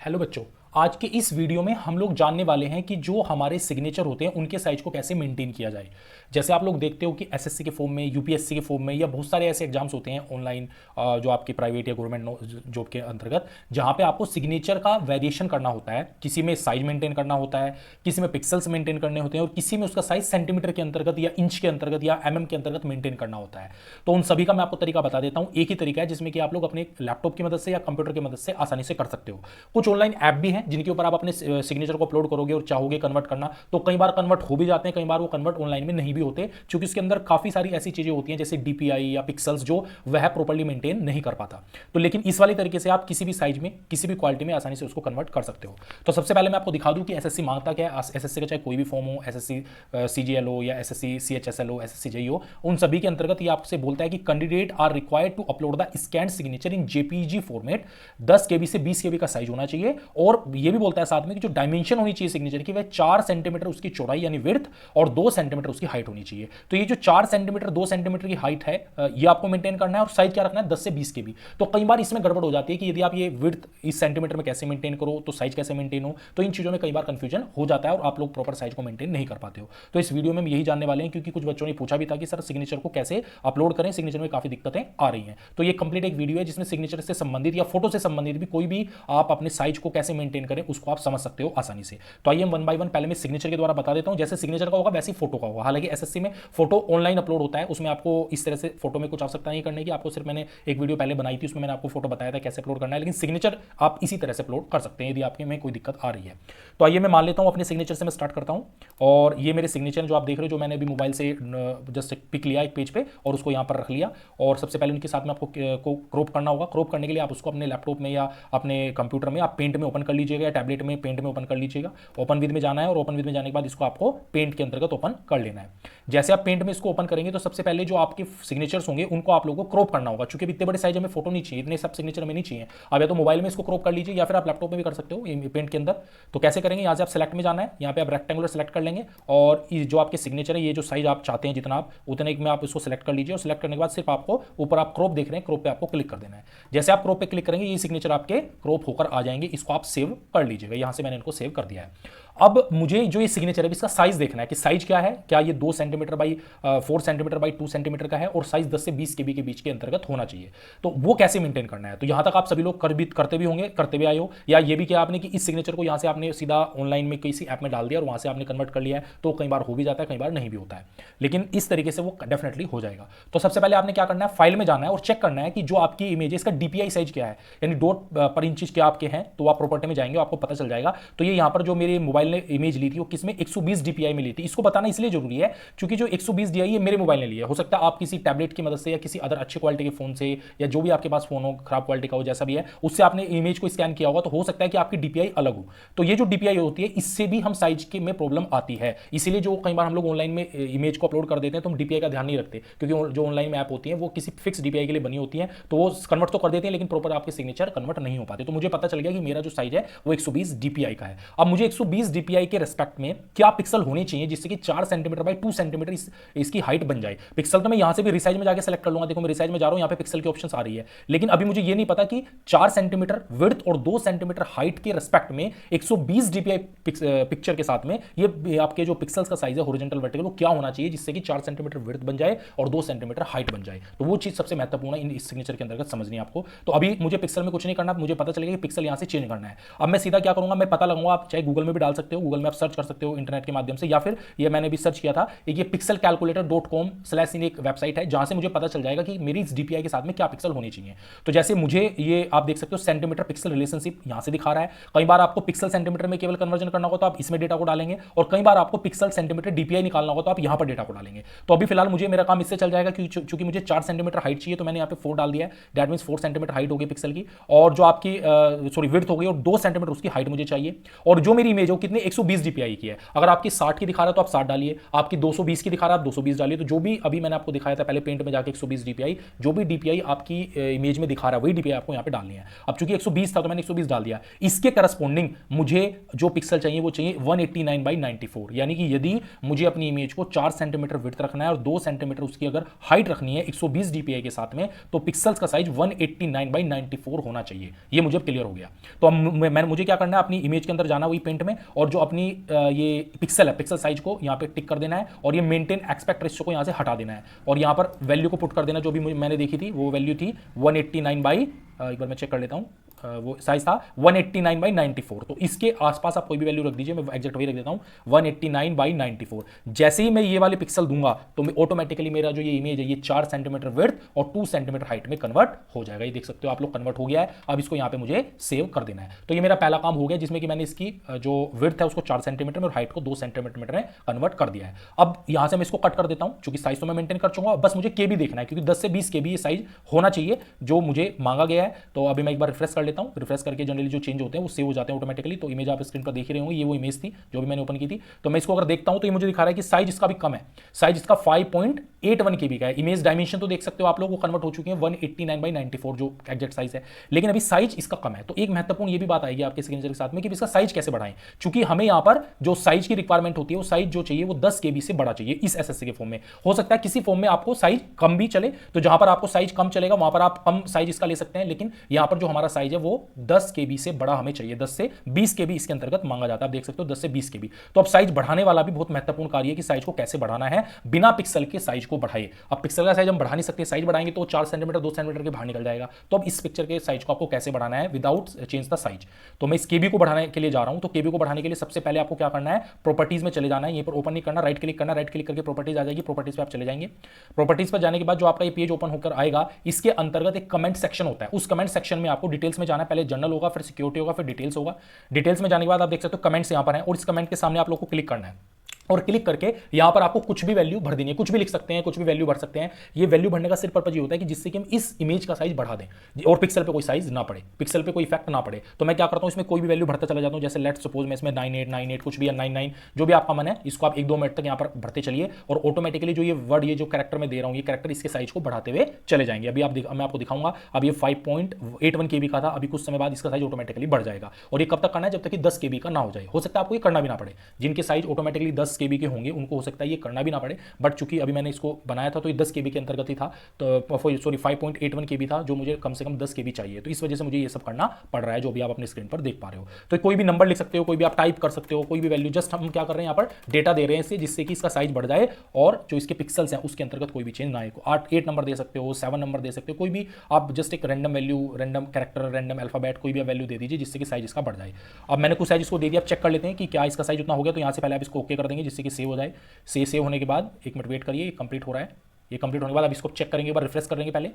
Hello बच्चों, आज के इस वीडियो में हम लोग जानने वाले हैं कि जो हमारे सिग्नेचर होते हैं उनके साइज को कैसे मेंटेन किया जाए। जैसे आप लोग देखते हो कि एसएससी के फॉर्म में, यूपीएससी के फॉर्म में या बहुत सारे ऐसे एग्जाम्स होते हैं ऑनलाइन जो आपके प्राइवेट या गवर्नमेंट जॉब के अंतर्गत, जहां पे आपको सिग्नेचर का वेरिएशन करना होता है। किसी में साइज मेंटेन करना होता है, किसी में पिक्सल्स मेंटेन करने होते हैं और किसी में उसका साइज सेंटीमीटर के अंतर्गत या इंच के अंतर्गत या एमएम के अंतर्गत मेंटेन करना होता है। तो उन सभी का मैं आपको तरीका बता देता हूं। एक ही तरीका है जिसमें कि आप लोग अपने लैपटॉप की मदद से या कंप्यूटर की मदद से आसानी से कर सकते हो। कुछ ऑनलाइन ऐप भी हैं जिनके ऊपर आप अपने सिग्नेचर को अपलोड करोगे और चाहोगे कन्वर्ट करना, तो कई बार कन्वर्ट हो भी जाते हैं, कई बार वो कन्वर्ट ऑनलाइन में नहीं भी होते, क्योंकि उसके अंदर काफी सारी ऐसी चीजें होती हैं जैसे डीपीआई या पिक्सल्स जो वह प्रॉपर्ली मेंटेन नहीं कर पाता। तो लेकिन इस वाले तरीके से आप किसी भी साइज में, किसी भी क्वालिटी में आसानी से उसको कन्वर्ट कर सकते हो। तो सबसे पहले मैं आपको दिखा दूं कि एसएससी मांगता क्या है। एसएससी का चाहे कोई भी फॉर्म हो, एसएससी सीजीएल हो या एसएससी सीएचएसएल हो, एसएससी जेई हो, उन सभी के अंतर्गत ये आपसे बोलता है कि candidate are required to upload the scan signature in JPG format. 10 KB से 20 केबी का साइज होना चाहिए। और ये भी बोलता है साथ में कि जो डायमेंशन होनी चाहिए सिग्नेचर की, वह 4 सेंटीमीटर उसकी चौड़ाई यानी विड्थ और 2 सेंटीमीटर उसकी हाइट होनी चाहिए। तो ये जो 4 सेंटीमीटर 2 सेंटीमीटर की हाइट है, ये आपको मेंटेन करना है। और साइज क्या रखना है, 10 से 20 केबी। तो कई बार इसमें गड़बड़ हो जाती है कि यदि आप ये विड्थ इस सेंटीमीटर में कैसे मेंटेन करो, तो साइज कैसे मेंटेन हो, तो इन चीजों में कई बार कंफ्यूजन हो जाता है और आप लोग प्रॉपर साइज को मेंटेन नहीं कर पाते हो। तो इस वीडियो में हम यही जानने वाले हैं, क्योंकि कुछ बच्चों ने पूछा भी था कि सर सिग्नेचर को कैसे अपलोड करें, सिग्नेचर में काफी दिक्कतें आ रही हैं। तो ये कंप्लीट एक वीडियो है जिसमें सिग्नेचर से संबंधित या फोटो से संबंधित भी कोई भी आप अपने साइज को कैसे मेंटेन करें उसको आप समझ सकते हो आसानी से। तो आइए हम वन बाय वन पहले मैं सिग्नेचर के द्वारा बता देता हूं। जैसे सिग्नेचर का होगा वैसे ही फोटो का होगा। हालांकि एसएससी में फोटो ऑनलाइन अपलोड होता है, उसमें आपको इस तरह से फोटो में कुछ आवश्यकता नहीं करने की। आपको सिर्फ मैंने एक वीडियो पहले बनाई थी, उसमें मैंने आपको फोटो बताया था कैसे अपलोड करना है। लेकिन सिग्नेचर आप इसी तरह से अपलोड कर सकते हैं यदि आपके में कोई दिक्कत आ रही है। तो आइए मैं मान लेता हूं, अपने सिग्नेचर से मैं स्टार्ट करता हूं। और ये मेरे सिग्नेचर जो आप देख रहे हो, जो मैंने अभी मोबाइल से जस्ट पिक लिया एक पेज पे और उसको यहां पर रख लिया। और सबसे पहले उनके साथ में आपको क्रॉप करना होगा। क्रॉप करने के लिए आप उसको अपने लैपटॉप में या अपने कंप्यूटर में आप पेंट में ओपन कर लीजिएगा या टैबलेट में पेंट में ओपन कर लीजिएगा। ओपन विद में जाना है और ओपन विद में जाने के बाद इसको आपको पेंट के अंतर्गत ओपन कर लेना है। जैसे आप पेंट में इसको ओपन करेंगे तो सबसे पहले जो आपके सिग्नेचर्स होंगे उनको आप लोगों को क्रॉप करना होगा, क्योंकि इतने बड़े साइज में फोटो नहीं चाहिए, इतने सब सिग्नेचर में नहीं चाहिए। अब या तो मोबाइल में इसको क्रॉप कर लीजिए या फिर आप लैपटॉप में भी कर सकते हो पेंट के अंदर। तो कैसे करेंगे, यहां से आप सेलेक्ट में जाना है, यहां पे आप रेक्टेंगुलर सेलेक्ट कर लेंगे और जो आपके सिग्नेचर है, ये जो साइज आप चाहते हैं जितना आप उतने में आप इसको सेलेक्ट कर लीजिए। और सेलेक्ट करने के बाद सिर्फ आपको ऊपर आप क्रॉप देख रहे हैं, क्रॉप पे आपको क्लिक कर देना है। जैसे आप क्रॉप पे क्लिक करेंगे ये सिग्नेचर आपके क्रॉप होकर आ जाएंगे। इसको आप सेव कर लीजिएगा। यहां से मैंने इनको सेव कर दिया है। अब मुझे जो ये सिग्नेचर है इसका साइज देखना है कि साइज क्या है, क्या ये 2 centimetre by 4 centimetre by 2 centimetre का है और साइज 10 से 20 केबी के बीच के अंतर्गत होना चाहिए। तो वो कैसे मेंटेन करना है, तो यहां तक आप सभी लोग करते भी होंगे, करते भी आए हो। या ये भी किया आपने कि इस सिग्नेचर को यहां से आपने सीधा ऑनलाइन में किसी ऐप में डाल दिया और वहां से आपने कन्वर्ट कर लिया है। तो कई बार हो भी जाता है, कई बार नहीं भी होता है, लेकिन इस तरीके से वो डेफिनेटली हो जाएगा। तो सबसे पहले आपने क्या करना है, फाइल में जाना है और चेक करना है कि जो आपकी इमेज है इसका डीपीआई साइज क्या है, यानी डॉट पर इंचेस क्या आपके हैं। तो आप प्रॉपर्टी में जाएंगे, आपको पता चल जाएगा। तो ये यहां पर जो मेरे मोबाइल ने इमेज ली थी किसमें, 120 डीपीआई में ली थी। इसको बताना इसलिए जरूरी है क्योंकि जो 120 डीआई है मेरे मोबाइल ने लिया है। हो सकता है आप किसी टैबलेट की मदद से या किसी अदर अच्छी क्वालिटी के फोन से या जो भी आपके पास फोन हो, खराब क्वालिटी का हो, जैसा भी है, उससे आपने इमेज को स्कैन किया होगा। तो हो सकता है कि आपकी डीपीआई अलग हो। तो ये जो डीपीआई होती है इससे भी हम साइज के में प्रॉब्लम आती है। इसीलिए जो कई बार हम लोग ऑनलाइन में इमेज को अपलोड कर देते हैं तो हम डीपीआई का ध्यान नहीं रखते, क्योंकि जो ऑनलाइन में ऐप होती है वो किसी फिक्स डीपीआई के लिए बनी होती है। तो वो कन्वर्ट तो कर देते हैं लेकिन प्रॉपर आपके सिग्नेचर कन्वर्ट नहीं हो पाते। तो मुझे पता चल गया कि मेरा जो साइज है वो 120 डीपीआई का है। अब मुझे 120 डीपीआई के रेस्पेक्ट में क्या पिक्सल होने चाहिए जिससे कि 4 सेंटीमीटर बाई 2 सेंटीमीटर इसकी हाइट बन जाए। पिक्सल तो मैं यहां से भी रिसाइज में जाके सेलेक्ट कर लूंगा। देखो मैं रिसाइज में जा रहा हूं, यहां पे पिक्सल की ऑप्शंस आ रही है, लेकिन अभी मुझे ये नहीं पता कि 4 सेंटीमीटर विड्थ और 2 सेंटीमीटर हाइट के रेस्पेक्ट में 120 डीपीआई पिक्चर के साथ में ये आपके जो पिक्सल्स का साइज है हॉरिजॉन्टल वर्टिकल वो क्या होना चाहिए जिससे कि 4 सेंटीमीटर विड्थ बन जाए और 2 सेंटीमीटर हाइट बन जाए। तो वो चीज सबसे महत्वपूर्ण है इस सिग्नेचर के अंतर्गत समझनी है आपको। तो अभी मुझे पिक्सल में कुछ नहीं करना, मुझे पता चलेगा कि पिक्सल यहां से चेंज करना है। अब मैं सीधा क्या करूंगा, मैं पता लगाऊंगा। आप चाहे गूगल में भी डाल सकते हो, गूगल में आप सर्च कर सकते हो इंटरनेट के माध्यम से, या फिर ये मैंने भी सर्च किया था, ये pixelcalculator.com/ एक वेबसाइट है जहां से मुझे पता चल जाएगा कि मेरी इस डीपीआई के साथ में क्या पिक्सल होने चाहिए। तो जैसे मुझे ये आप देख सकते हो सेंटीमीटर पिक्सल रिलेशनशिप यहां से दिखा रहा है। कई बार आपको पिक्सल सेंटीमीटर में केवल कन्वर्जन करना होगा तो आप इसमें डेटा को डालेंगे, और कई बार आपको पिक्सल सेंटीमीटर डीपीआई निकालना होगा तो आप यहां पर डेटा को डालेंगे। तो अभी फिलहाल मुझे मेरा काम इससे चल जाएगा क्योंकि मुझे 4 सेंटीमीटर हाइट चाहिए, तो मैंने यहां पे 4 डाल दिया है। दैट मींस 4 सेंटीमीटर हाइट होगी पिक्सल की, और जो आपकी विड्थ हो गई और 2 सेंटीमीटर उसकी हाइट मुझे चाहिए। और जो मेरी इमेज हो कितनी 120 डीपीआई की है। अगर आपकी 60 की दिखा रहा है तो आप 60 डालिए, आपकी 220 की दिखा रहा है आप 220 डालिए। तो जो भी अभी मैंने आपको दिखाया था पहले पेंट में जाके 120 डीपीआई, जो भी डीपीआई आपकी इमेज में दिखा रहा है वही डीपीआई आपको यहाँ पे डालनी है। अब चूंकि 120 था तो मैंने 120 डाल दिया। इसके करस्पॉन्डिंग मुझे जो पिक्सल चाहिए वो चाहिए 189 बाई 94, यानी कि यदि मुझे अपनी इमेज को 4 सेंटीमीटर विड्थ रखना है और 2 सेंटीमीटर उसकी अगर हाइट रखनी है 120 डीपीआई के साथ में, तो पिक्सल्स का साइज 189 बाई 94 होना चाहिए। ये मुझे क्लियर हो गया। तो अब मुझे क्या करना है, अपनी इमेज के अंदर जाना वही पेंट में, और जो अपनी ये पिक्सल है, पिक्सल साइज को यहाँ पे टिक कर देना है और ये मेंटेन एस्पेक्ट रेशियो को यहाँ से हटा देना है और यहाँ पर वैल्यू को पुट कर देना। जो भी मैंने देखी थी वो वैल्यू थी 189 बाई, एक बार मैं चेक कर लेता हूँ, वो साइज था 189 बाई 94। तो इसके आसपास आप कोई भी वैल्यू रख दीजिए, मैं एग्जैक्ट वही रख देता हूँ 189 बाई 94। जैसे ही मैं ये वाले पिक्सल दूंगा तो मैं ऑटोमेटिकली मेरा जो ये इमेज है ये 4 सेंटीमीटर विड्थ और 2 सेंटीमीटर हाइट में कन्वर्ट हो जाएगा। ये देख सकते हो आप लोग, कन्वर्ट हो गया है। अब इसको यहाँ पे मुझे सेव कर देना है। तो ये मेरा पहला काम हो गया जिसमें कि मैंने इसकी जो विड्थ है उसको 4 सेंटीमीटर में और हाइट को 2 सेंटीमीटर में कन्वर्ट कर दिया है। अब यहाँ से मैं इसको कट कर देता हूँ, क्योंकि साइज तो मैं मेंटेन कर चुका, बस मुझे केबी देखना है, क्योंकि 10 से 20 केबी ये साइज होना चाहिए जो मुझे मांगा गया है। तो अभी मैं एक बार रिफ्रेश कर लेता हूँ। रिफ्रेश करके जनरली जो चेंज होते हैं वो सेव हो जाते हैं ऑटोमेटिकली। तो इमेज आप स्क्रीन पर देख रहे होंगे, ये वो इमेज थी जो भी मैंने ओपन की थी। तो मैं इसको अगर देखता हूं तो ये मुझे दिखा रहा है कि साइज इसका भी कम है, साइज इसका 5.81 केबी का है। इमेज डायमेंशन तो देख सकते हो आप लोग, वो कन्वर्ट हो चुके हैं 189 बाई 94 जो एग्जैक्ट साइज है, लेकिन अभी साइज इसका कम है। तो एक महत्वपूर्ण ये भी बात आएगी आपके सिग्नेचर के साथ में कि इसका साइज कैसे बढ़ाएं, क्योंकि हमें यहां पर जो साइज की रिक्वायरमेंट होती है वो साइज जो चाहिए वो 10 केबी से बड़ा चाहिए इस एसएससी के फॉर्म में। हो सकता है किसी फॉर्म में आपको साइज कम भी चले, तो जहां पर आपको साइज कम चलेगा वहां पर आप कम साइज इसका ले सकते हैं, लेकिन यहां पर जो हमारा साइज है वो 10 केबी से बड़ा हमें चाहिए। 10 से 20 केबी इसके अंतर्गत मांगा जाता है। आप देख सकते हो 10 से 20 केबी। तो अब साइज बढ़ाने वाला भी बहुत महत्वपूर्ण कार्य है कि साइज को कैसे बढ़ाना है बिना पिक्सल के साइज को बढ़ाए। अब पिक्सल का साइज हम बढ़ा नहीं सकते, साइज बढ़ाएंगे तो 4 सेंटीमीटर 2 सेंटीमीटर के बाहर निकल जाएगा। तो अब इस पिक्चर के साइज को आपको कैसे बढ़ाना है विदाउट चेंज द साइज। तो मैं इस केबी को बढ़ाने के लिए जा रहा हूं। तो केबी को बढ़ाने के लिए सबसे पहले आपको क्या करना है, प्रॉपर्टीज में चले जाना है। यहीं पर ओपन नहीं करना, राइट क्लिक करना, राइट क्लिक करके प्रॉपर्टीज आ जाएगी, प्रॉपर्टीज पे आप चले जाएंगे। प्रॉपर्टीज पर जाने के बाद जो आपका ये पेज ओपन होकर आएगा, इसके अंतर्गत एक कमेंट सेक्शन होता है। उस कमेंट सेक्शन में आपको डिटेल्स में जाना है। पहले जनरल होगा, फिर सिक्योरिटी होगा, फिर डिटेल्स होगा। डिटेल्स में जाने के बाद आप देख सकते हो कमेंट्स यहां पर हैं और इस कमेंट के सामने आप लोग को क्लिक करना है और क्लिक करके यहां पर आपको कुछ भी वैल्यू भर देनी है, कुछ भी लिख सकते हैं, कुछ भी वैल्यू भर सकते हैं। ये वैल्यू भरने का सिर्फ पर्पज ये होता है कि जिससे कि हम इस इमेज का साइज बढ़ा दें और पिक्सल पे कोई साइज ना पड़े, पिक्सल पे कोई इफेक्ट ना पड़े। तो मैं क्या करता हूं, इसमें कोई भी वैल्यू भरता चला जाता हूं। जैसे लेट्स सपोज मैं इसमें 9898 कुछ भी या 99 जो भी आपका मन है, इसको आप 1-2 मिनट तक यहां पर भरते चलिए और ऑटोमेटिकली जो ये वर्ड, ये जो कैरेक्टर में दे रहा हूं, ये कैरेक्टर इसके साइज को बढ़ाते हुए चले जाएंगे। अभी मैं आपको दिखाऊंगा। अब ये 5.81 केबी का था, अभी कुछ समय बाद इसका साइज ऑटोमेटिकली बढ़ जाएगा। और ये कब तक करना है, जब तक कि 10 केबी का ना हो जाए। हो सकता है आपको ये करना भी ना पड़े, जिनके साइज ऑटोमेटिकली 10 केबी के होंगे उनको हो सकता है ये करना भी ना पड़े, बट चूंकि अभी मैंने इसको बनाया था तो ये 10 केबी के अंतर्गत ही था, तो सॉरी 5.81 केबी था जो मुझे कम से कम 10 केबी चाहिए। तो इस वजह से मुझे ये सब करना पड़ रहा है जो भी आप अपने स्क्रीन पर देख पा रहे हो। तो कोई भी नंबर लिख सकते हो, कोई भी आप टाइप कर सकते हो, कोई भी वैल्यू, जस्ट हम क्या कर रहे हैं यहाँ पर डेटा दे रहे हैं इससे, जिससे कि इसका साइज बढ़ जाए और जो इसके पिक्सल्स हैं उसके अंतर्गत कोई भी चेंज ना आए। 8 नंबर दे सकते हो, 7 नंबर दे सकते हो, कोई भी आप जस्ट एक random value, random character, random alphabet कोई भी वैल्यू दे दीजिए जिससे कि साइज इसका बढ़ जाए। अब मैंने कुछ साइज इसको दे दिया, आप चेक कर लेते हैं कि क्या इसका साइज उतना हो गया। तो यहाँ से पहले आप इसको ओके कर देंगे जिससे कि सेव हो जाए। सेव होने के बाद 1 मिनट वेट करिए, ये कंप्लीट हो रहा है। ये कंप्लीट होने के बाद आप इसको चेक करेंगे, एक बार रिफ्रेश करेंगे पहले।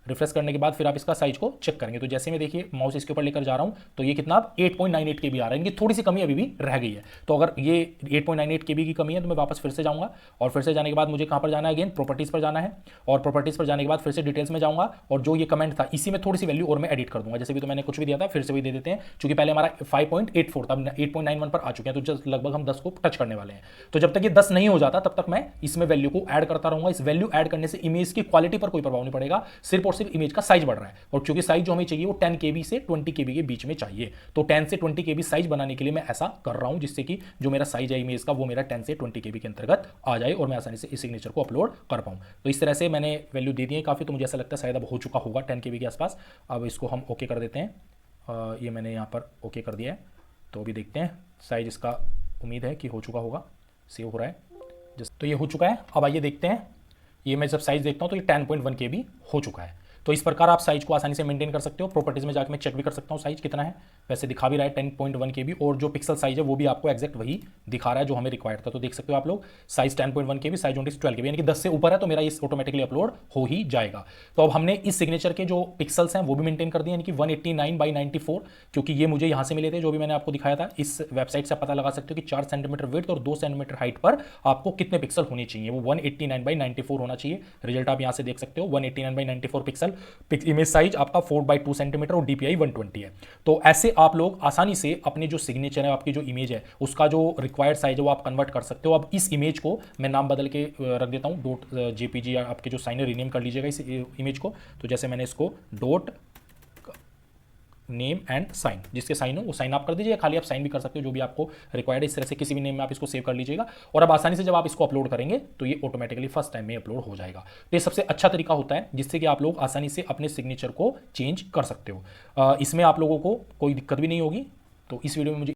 रिफ्रेश करने के बाद फिर आप इसका साइज को चेक करेंगे। तो जैसे मैं देखिए माउस इसके ऊपर लेकर जा रहा हूं तो ये कितना 8.98 केबी आ रहा है। इनकी थोड़ी सी कमी अभी भी रह गई है। तो अगर ये 8.98 केबी की कमी है तो मैं वापस फिर से जाऊंगा और फिर से जाने के बाद मुझे कहां पर जाना है, अगेन प्रॉपर्टीज पर जाना है और प्रॉपर्टीज पर जाने के बाद फिर से डिटेल्स में जाऊंगा और जो ये कमेंट था इसी में थोड़ी सी वैल्यू और मैं एडिट कर दूंगा। जैसे भी तो मैंने कुछ भी दिया था फिर से भी दे देते हैं, क्योंकि पहले हमारा 5.84 था, 8.91 पर आ चुके हैं, तो जस्ट लगभग हम 10 को टच करने वाले हैं। तो जब तक ये 10 नहीं हो जाता तब तक मैं इसमें वैल्यू को ऐड करता रहूंगा। इस वैल्यू ऐड करने से इमेज की क्वालिटी पर कोई प्रभाव नहीं पड़ेगा, सिर्फ और सिर्फ इमेज का साइज रहा है। और क्योंकि साइज जो हमें चाहिए वो 10 केबी से 20 केबी के बीच में चाहिए, तो 10 से 20 केबी साइज बनाने के लिए मैं ऐसा कर रहा हूं जिससे कि जो मेरा साइज है इमेज का वो मेरा 10 से 20 केबी के अंतर्गत आ जाए और मैं आसानी से इस सिग्नेचर को अपलोड कर पाऊं। तो इस तरह से मैंने वैल्यू दे दी है काफी, तो मुझे ऐसा लगता है शायद अब हो चुका होगा 10 केबी के आसपास। अब इसको हम ओके कर देते हैं। ये मैंने यहाँ पर ओके कर दिया है। तो अभी देखते हैं साइज इसका, उम्मीद है कि हो चुका होगा, सेव हो रहा है। तो ये हो चुका है। अब आइए देखते हैं, ये मैं जब साइज देखता हूं तो ये 10.1 केबी हो चुका है। तो इस प्रकार आप साइज को आसानी से मेंटेन कर सकते हो। प्रॉपर्टीज में जाकर मैं चेक भी कर सकता हूं साइज कितना है, वैसे दिखा भी रहा है 10.1 केबी और जो पिक्सल साइज है वो भी आपको एक्जैक्ट वही दिखा रहा है जो हमें रिक्वायर्ड था। तो देख सकते हो आप लोग साइज 10.1 केबी, साइज ओनली 12 केबी, यानी कि 10 से ऊपर है तो मेरा इस ऑटोमेटिकली अपलोड हो ही जाएगा। तो अब हमने इस सिग्नेचर के जो पिक्सल्स हैं वो भी मेंटेन कर दिए, यानी कि 189 बाई 94, क्योंकि ये मुझे यहाँ से मिले थे जो भी मैंने आपको दिखाया था। इस वेबसाइट से पता लगा सकते हो कि 4 सेंटीमीटर विड्थ और 2 सेंटीमीटर हाइट पर आपको कितने पिक्सल होने चाहिए, वो 189 बाई 94 होना चाहिए। रिजल्ट आप यहाँ से देख सकते हो 189 बाई 94 पिक्सल। इमेज साइज आपका 4/2 सेंटीमीटर और DPI 120 है। तो ऐसे आप लोग आसानी से अपने जो सिग्नेचर है, आपकी जो इमेज है, उसका जो रिक्वायर्ड साइज है वो आप कन्वर्ट कर सकते हो। अब इस इमेज को मैं नाम बदल के रख देता हूँ .jpg, या आपके जो साइनर रीनेम कर लीजिएगा इस इमेज को। तो जैसे मैंने इसको नेम एंड साइन, जिसके साइन हो वो साइन आप कर दीजिए, खाली आप साइन भी कर सकते हो, जो भी आपको रिक्वायर्ड है। इस तरह से किसी भी नेम में आप इसको सेव कर लीजिएगा और अब आसानी से जब आप इसको अपलोड करेंगे तो ये ऑटोमेटिकली फर्स्ट टाइम में अपलोड हो जाएगा। तो ये सबसे अच्छा तरीका होता है जिससे कि आप लोग आसानी से अपने सिग्नेचर को चेंज कर सकते हो। इसमें आप लोगों को कोई दिक्कत भी नहीं होगी। तो इस वीडियो में मुझे